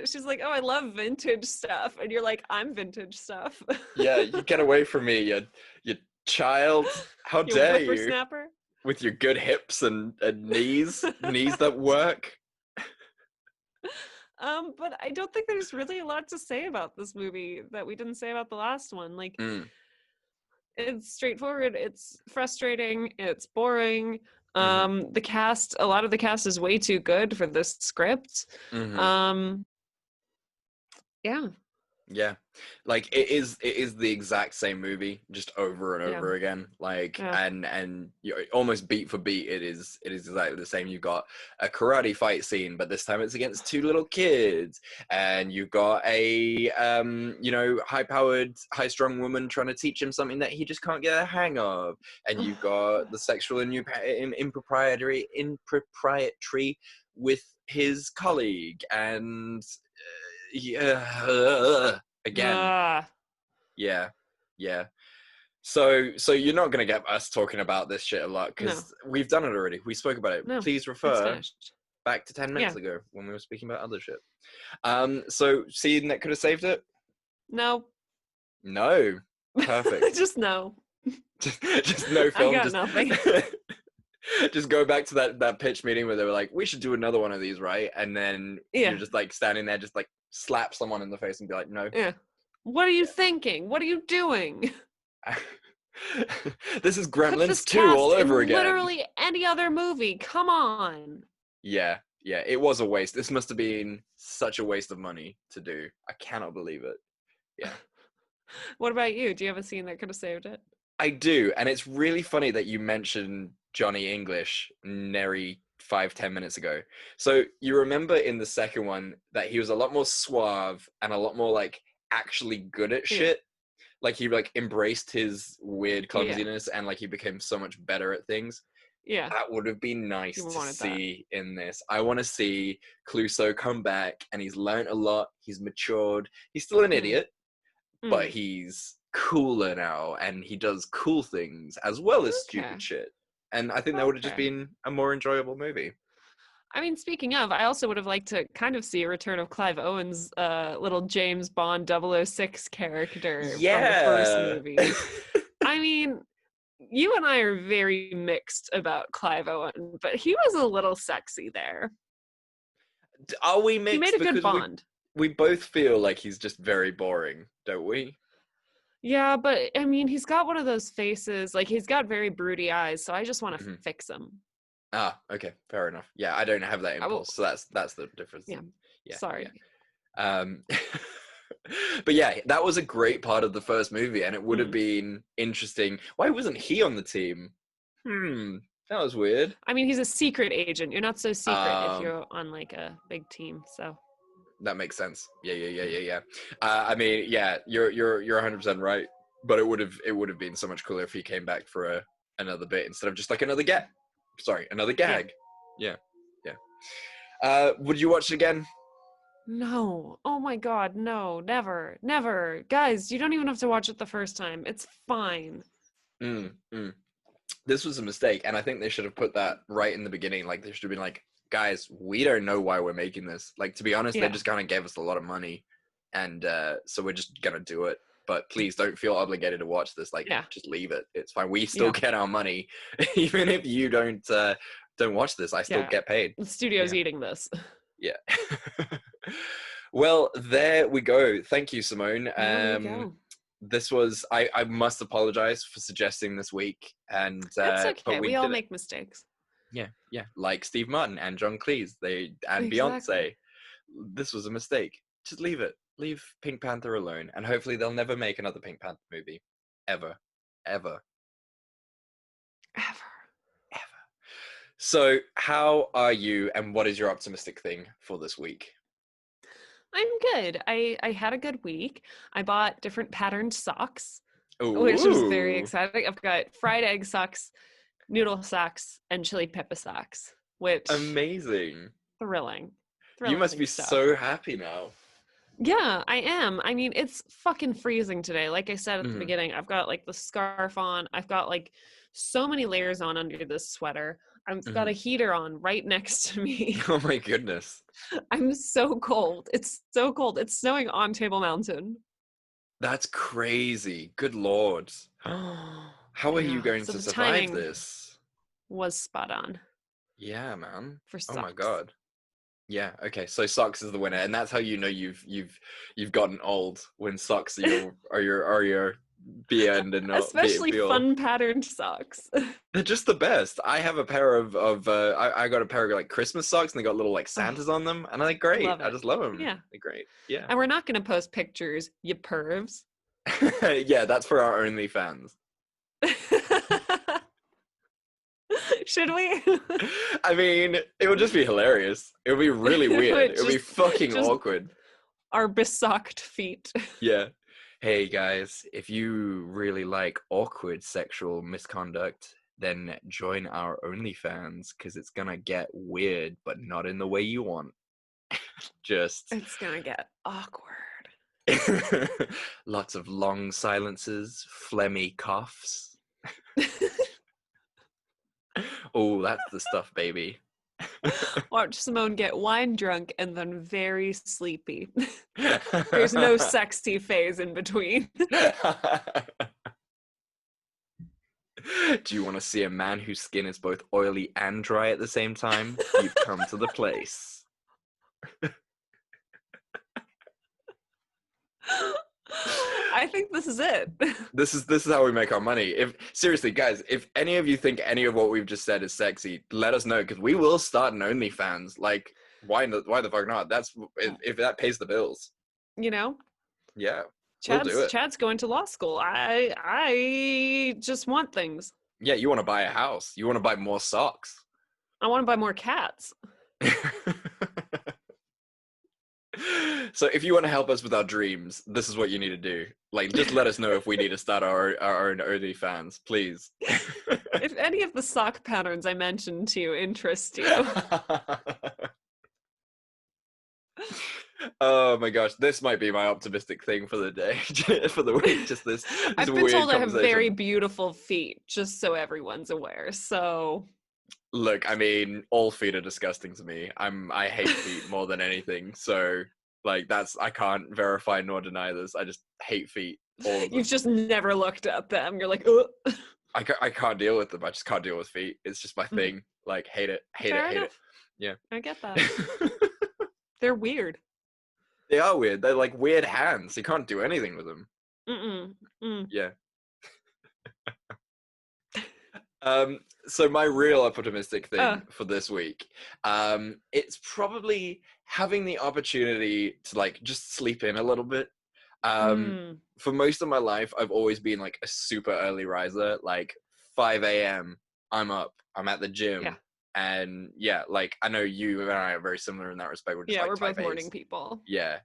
She's like, oh, I love vintage stuff. And you're like, I'm vintage stuff. Yeah, you get away from me, you child. How dare you? Whippersnapper? With your good hips and knees that work. But I don't think there's really a lot to say about this movie that we didn't say about the last one. Like, It's straightforward. It's frustrating. It's boring. Mm-hmm. The cast, a lot of the cast is way too good for this script. Mm-hmm. Yeah. Yeah, like it is the exact same movie just over and Yeah. over again, like Yeah. and you know, almost beat for beat it is exactly the same. You've got a karate fight scene, but this time it's against two little kids, and you've got a you know, high strung woman trying to teach him something that he just can't get a hang of, and you've got the sexual and impropriety with his colleague, and yeah, again, Ah, yeah, yeah. So you're not gonna get us talking about this shit a lot no, because we've done it already. We spoke about it. no. Please It's refer finished. back to 10 minutes Yeah. ago when we were speaking about other shit. So scene that could have saved it? No. No. Perfect. Just no. just no I film. got Just nothing. just go back to that pitch meeting where they were like, we should do another one of these, right? And then Yeah. you're just like standing there, just like slap someone in the face and be like, no. Yeah. What are you thinking? What are you doing? This is Put Gremlins this 2 cast all over in again. literally any other movie. Come on. Yeah, it was a waste. This must have been such a waste of money to do. I cannot believe it. Yeah. What about you? Do you have a scene that could have saved it? I do, and it's really funny that you mentioned Johnny English nary 5-10 minutes ago. So you remember in the second one that he was a lot more suave and a lot more like actually good at Yeah. shit. Like he like embraced his weird clumsiness and like he became so much better at things. Yeah. That would have been nice You to wanted that. see in this. I want to see Clouseau come back and he's learned a lot. He's matured. He's still an idiot, but he's cooler now and he does cool things as well as stupid shit. And I think that would have just been a more enjoyable movie. I mean, speaking of, I also would have liked to kind of see a return of Clive Owen's little James Bond 006 character from the first movie. I mean, you and I are very mixed about Clive Owen, but he was a little sexy there. Are we mixed? He made a good Bond. We both feel like he's just very boring, don't we? Yeah, but I mean, he's got one of those faces, like he's got very broody eyes, so I just want to fix him. Ah, okay, fair enough. Yeah, I don't have that impulse, so that's the difference. Yeah. Sorry. Yeah. But yeah, that was a great part of the first movie, and it would have been interesting. Why wasn't he on the team? That was weird. I mean, he's a secret agent. You're not so secret if you're on like a big team, so. That makes sense. Yeah. I mean, yeah, you're 100% right. But it would have been so much cooler if he came back for another bit instead of just like another gag. Another gag. Yeah. Would you watch it again? No. Oh my God, no, never. Guys, you don't even have to watch it the first time. It's fine. This was a mistake, and I think they should have put that right in the beginning. Like, they should have been like, guys, we don't know why we're making this. Like, to be honest, they just kind of gave us a lot of money, and so we're just gonna do it. But please don't feel obligated to watch this. Like, just leave it. It's fine. We still get our money, even if you don't watch this. I still get paid. The studio's eating this. Yeah. Well, there we go. Thank you, Simone. There we go. This was I must apologize for suggesting this week, and That's okay. but we all make mistakes. Yeah, like Steve Martin and John Cleese, and Beyonce. This was a mistake. Just leave it. Leave Pink Panther alone, and hopefully they'll never make another Pink Panther movie, ever. So, how are you, and what is your optimistic thing for this week? I'm good. I had a good week. I bought different patterned socks, Ooh. which was very exciting. I've got fried egg socks, noodle socks, and chili pepper socks, which amazing. Thrilling you must be stuff. So happy now. Yeah, I am. I mean, it's fucking freezing today. Like I said at the beginning, I've got like the scarf on. I've got like so many layers on under this sweater. I've got a heater on right next to me. Oh my goodness. I'm so cold. It's so cold. It's snowing on Table Mountain. That's crazy. Good Lord. How are you going to survive this? Was spot on. Yeah, man. For socks. Oh my God. Yeah, okay. So socks is the winner, and that's how you know you've gotten old, when socks are your be end and not Especially be all. fun patterned socks. They're just the best. I have a pair of I got a pair of like Christmas socks, and they got little like Santas on them, and they're great. Love I it. just love them. Yeah. They're great. Yeah. And we're not going to post pictures, you pervs. Yeah, that's for our OnlyFans. Should we? I mean, it would just be hilarious. It would be really weird. It would be fucking awkward. Our besocked feet. Yeah. Hey guys, if you really like awkward sexual misconduct, then join our OnlyFans, because it's gonna get weird, but not in the way you want. Just It's gonna get awkward. lots of long silences, phlegmy coughs. Oh, that's the stuff, baby. Watch Simone get wine drunk and then very sleepy. There's no sexy phase in between. Do you want to see a man whose skin is both oily and dry at the same time? You've come to the place. I think this is it. This is how we make our money. If seriously, guys, if any of you think any of what we've just said is sexy, let us know, because we will start an OnlyFans. Like, why the fuck not? That's if that pays the bills. You know? Yeah. We'll do it. Chad's going to law school. I just want things. Yeah, you want to buy a house. You want to buy more socks. I want to buy more cats. So if you want to help us with our dreams, this is what you need to do. Like, just let us know if we need to start our own OnlyFans, please. If any of the sock patterns I mentioned to you interest you. Oh my gosh, this might be my optimistic thing for the day, for the week. Just this I've been weird told I have conversation. very beautiful feet, just so everyone's aware. So Look, I mean, all feet are disgusting to me. I hate feet more than anything. So, like, I can't verify nor deny this. I just hate feet. All of them. you've just never looked at them. You're like, ugh. I can't deal with them. I just can't deal with feet. It's just my thing. Like, hate it. Fair enough. Yeah. I get that. They're weird. They are weird. They're like weird hands. You can't do anything with them. Yeah. So my real optimistic thing for this week, it's probably having the opportunity to like just sleep in a little bit. For most of my life, I've always been like a super early riser, like 5 a.m. I'm up, I'm at the gym. Yeah. And yeah, like I know you and I are very similar in that respect. We're just, like, we're both type A's. morning people. Yeah.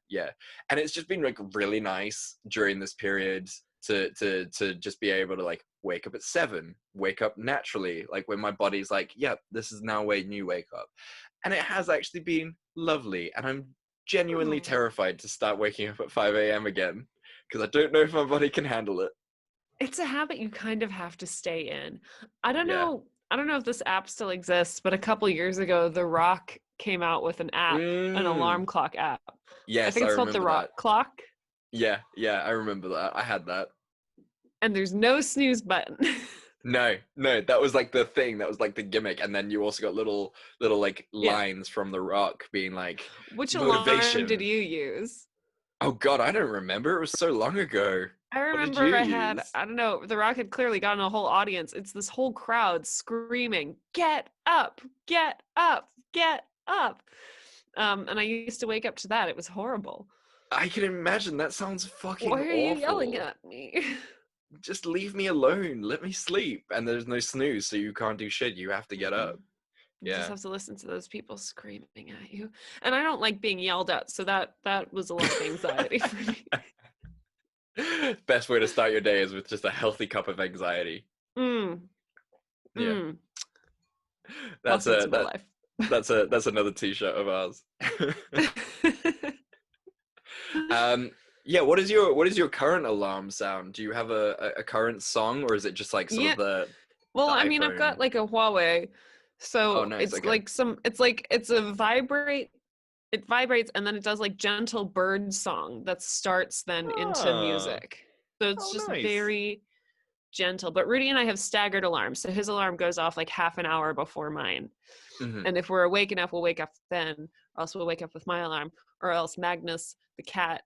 And it's just been like really nice during this period to just be able to like wake up at 7, wake up naturally, like when my body's like, yeah, this is now when you wake up. And it has actually been lovely. And I'm genuinely terrified to start waking up at 5 a.m. again, because I don't know if my body can handle it. It's a habit you kind of have to stay in. I don't know if this app still exists, but a couple years ago, The Rock came out with an app, an alarm clock app. Yes, I think it's called The Rock Clock. Yeah, I remember that. I had that. And there's no snooze button. No, that was like the thing. That was like the gimmick. And then you also got little like lines from The Rock being like, which motivation. alarm did you use? Oh God, I don't remember. It was so long ago. I remember I don't know, The Rock had clearly gotten a whole audience. It's this whole crowd screaming, get up, get up, get up. And I used to wake up to that. It was horrible. I can imagine. That sounds fucking awful. Why are you yelling at me? Just leave me alone. Let me sleep. And there's no snooze, so you can't do shit. You have to get up. You just have to listen to those people screaming at you. And I don't like being yelled at, so that was a lot of anxiety for me. Best way to start your day is with just a healthy cup of anxiety. Yeah. That's another t-shirt of ours. Yeah, what is your current alarm sound? Do you have a current song, or is it just like some of the Well, the I mean, I've got like a Huawei, so nice, it's like it's a vibrate. It vibrates and then it does like gentle bird song that starts then into music. So it's just nice. very gentle. But Rudy and I have staggered alarms. So his alarm goes off like half an hour before mine. And if we're awake enough, we'll wake up then, or else we'll wake up with my alarm, or else Magnus, the cat,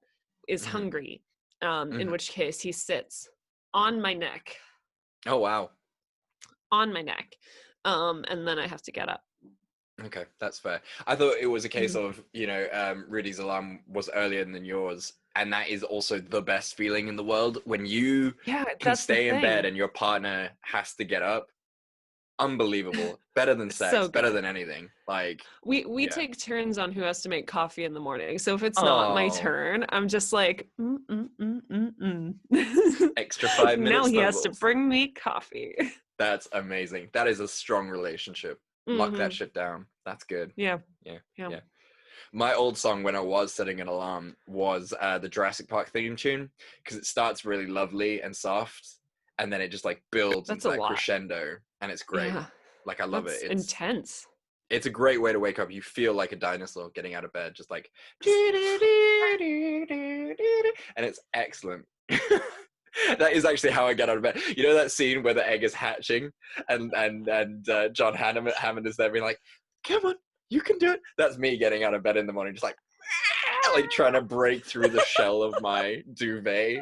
is hungry, in which case he sits on my neck. Oh, wow. On my neck. And then I have to get up. Okay, that's fair. I thought it was a case of, Rudy's alarm was earlier than yours. And that is also the best feeling in the world when you can stay in bed and your partner has to get up. Unbelievable. Better than sex, So better than anything. Like we take turns on who has to make coffee in the morning. So if it's not my turn, I'm just like extra 5 minutes. Now he has to bring me coffee. That's amazing. That is a strong relationship. Lock that shit down. That's good. Yeah. My old song when I was setting an alarm was the Jurassic Park theme tune, because it starts really lovely and soft, and then it just like builds into that crescendo, and it's great. Yeah. Like I love it. It's intense. It's a great way to wake up. You feel like a dinosaur getting out of bed, just like, and it's excellent. That is actually how I get out of bed. You know that scene where the egg is hatching, and John Hammond is there being like, "Come on, you can do it." That's me getting out of bed in the morning, just like trying to break through the shell of my duvet.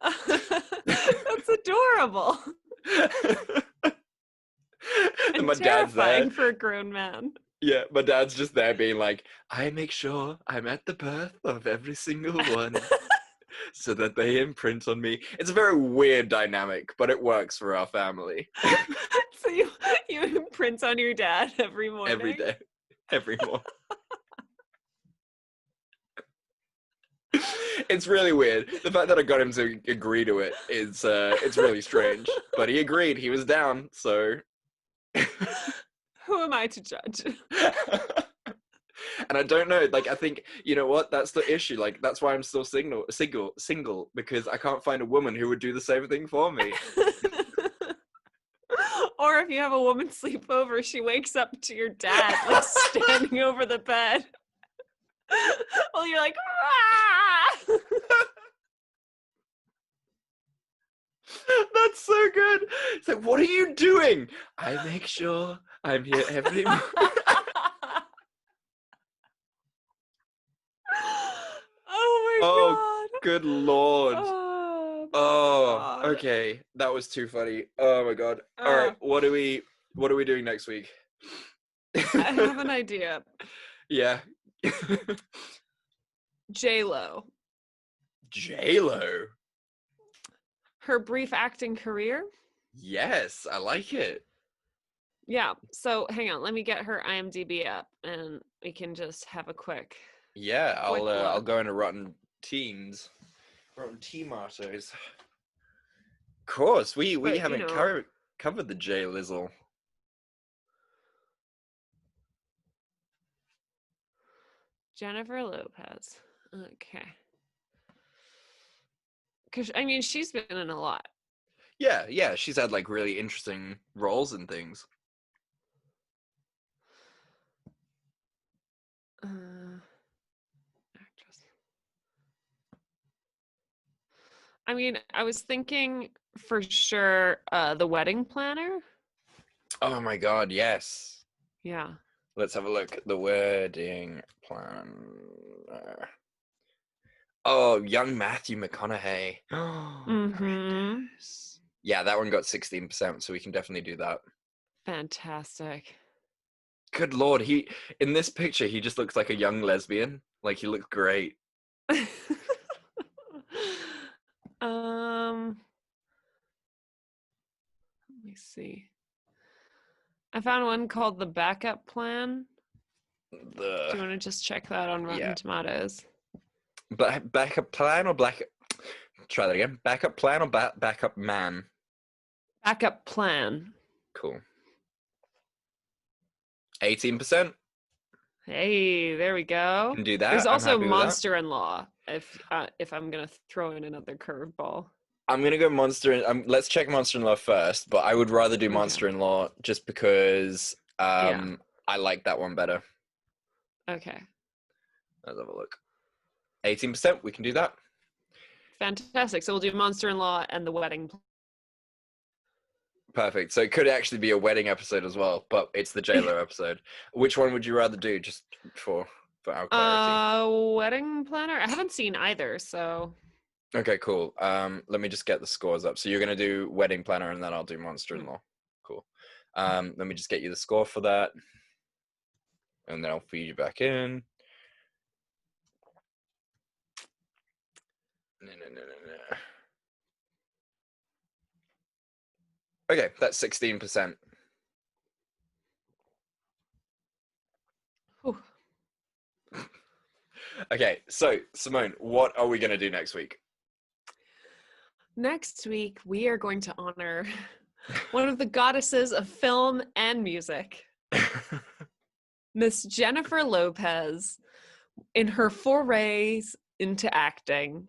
That's adorable. And my dad's there for a grown man. Yeah, my dad's just there being like, I make sure I'm at the birth of every single one so that they imprint on me. It's a very weird dynamic, but it works for our family. So you imprint on your dad every morning? Every day. Every morning. It's really weird. The fact that I got him to agree to it is it's really strange. But he agreed. He was down, so... Who am I to judge? And I don't know, like, I think, you know what, that's the issue. Like, that's why I'm still single, because I can't find a woman who would do the same thing for me. Or if you have a woman sleep over, she wakes up to your dad, like, standing over the bed. Well, you're like, ah! That's so good. It's like, what are you doing? I make sure I'm here every morning. Oh my god. Good lord. Oh, okay. That was too funny. Oh my god. All right, what are we doing next week? I have an idea. Yeah. J-Lo. J-Lo. Her brief acting career? Yes, I like it. Yeah, so hang on, let me get her IMDb up and we can just have a quick. Yeah, I'll go into Rotten Tomatoes. Of course, we haven't covered the J Lizzle. Jennifer Lopez. Okay. Because, I mean, she's been in a lot. Yeah, she's had, like, really interesting roles and things. Actress. I mean, I was thinking for sure The Wedding Planner. Oh my god, yes. Yeah. Let's have a look at The Wedding Planner. Oh, young Matthew McConaughey. Horrendous. Yeah, that one got 16%, so we can definitely do that. Fantastic. Good lord, in this picture, he just looks like a young lesbian. Like, he looks great. Let me see. I found one called The Backup Plan. Do you want to just check that on Rotten Tomatoes? Backup plan or try that again. Backup plan or backup man? Backup Plan. Cool. 18%. Hey, there we go. Can do that. There's also Monster-in-Law. If I'm gonna throw in another curveball. I'm gonna go let's check Monster-in-Law first, but I would rather do Monster-in-Law just because I like that one better. Okay. Let's have a look. 18%, we can do that. Fantastic. So we'll do Monster-in-Law and The Wedding. Perfect. So it could actually be a wedding episode as well, but it's the J-Lo episode. Which one would you rather do just for? for our clarity? Wedding planner? I haven't seen either, so... Okay, cool. Let me just get the scores up. So you're going to do wedding planner and then I'll do monster-in-law. Cool. Let me just get you the score for that. And then I'll feed you back in. No. Okay, that's 16%. Whew. Okay, so Simone, what are we going to do next week? Next week, we are going to honor one of the goddesses of film and music, Miss Jennifer Lopez, in her forays into acting.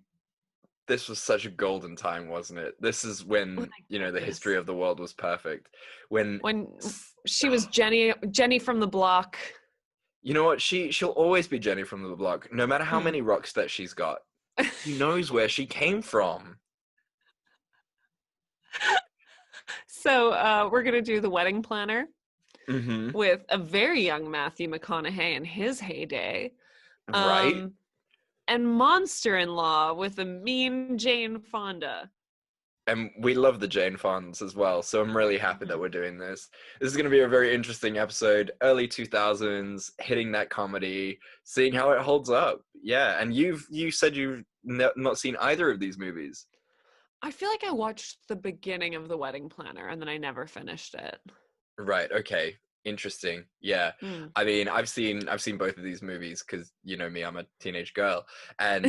This was such a golden time, wasn't it? This is when, the history of the world was perfect. When she was Jenny from the block. You know what? She'll always be Jenny from the block, no matter how many rocks that she's got. She knows where she came from. So we're going to do the wedding planner with a very young Matthew McConaughey in his heyday. Right. And monster-in-law with a mean Jane Fonda. And we love the Jane Fonds as well, so I'm really happy that we're doing this. This is going to be a very interesting episode. Early 2000s, hitting that comedy, seeing how it holds up. Yeah, and you said you've not seen either of these movies. I feel like I watched the beginning of The Wedding Planner, and then I never finished it. Right, okay. Interesting. Yeah. I mean, I've seen both of these movies because you know me, I'm a teenage girl, and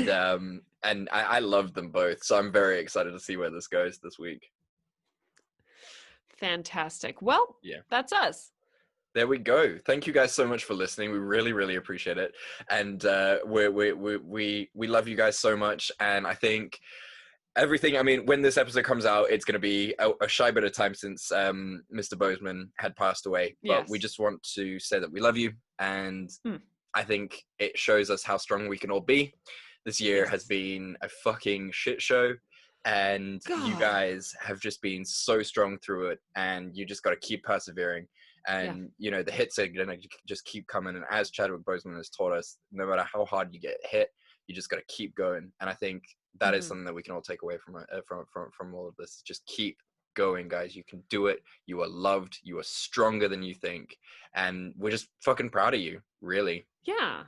and I loved them both. So I'm very excited to see where this goes this week. Fantastic. Well, yeah, that's us. There we go. Thank you guys so much for listening. We really, really appreciate it, and we love you guys so much. And I think everything, I mean, when this episode comes out, it's going to be a shy bit of time since Mr. Boseman had passed away. But we just want to say that we love you. And I think it shows us how strong we can all be. This year has been a fucking shit show. And you guys have just been so strong through it. And you just got to keep persevering. And, the hits are going to just keep coming. And as Chadwick Boseman has taught us, no matter how hard you get hit, you just got to keep going. And I think that is something that we can all take away from all of this. Just keep going, guys. You can do it. You are loved. You are stronger than you think. And we're just fucking proud of you, really. Yeah.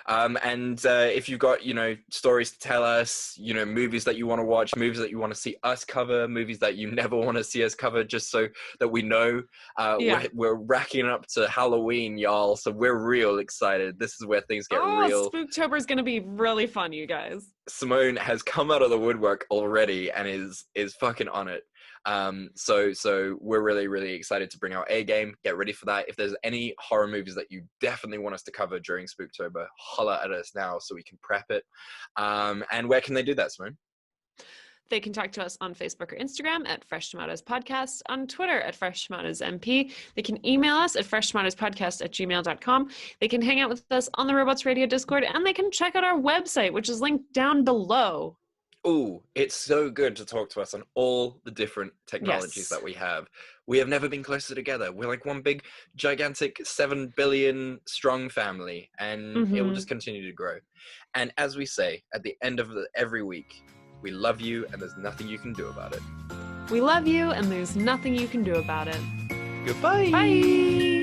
And if you've got, stories to tell us, movies that you want to watch, movies that you want to see us cover, movies that you never want to see us cover, just so that we know, we're racking up to Halloween, y'all. So we're real excited. This is where things get real. Spooktober is going to be really fun, you guys. Simone has come out of the woodwork already and is fucking on it. So we're really, really excited to bring our A game. Get ready for that. If there's any horror movies that you definitely want us to cover during Spooktober, holla at us now so we can prep it. And where can they do that, Simone? They can talk to us on Facebook or Instagram at Fresh Tomatoes Podcast, on Twitter at Fresh Tomatoes MP. They can email us at freshtomatoespodcast@gmail.com. They can hang out with us on the Robots Radio Discord, and they can check out our website, which is linked down below. Oh, it's so good to talk to us on all the different technologies that we have. We have never been closer together. We're like one big, gigantic 7 billion strong family, and it will just continue to grow. And as we say at the end of every week, we love you, and there's nothing you can do about it. We love you, and there's nothing you can do about it. Goodbye. Bye.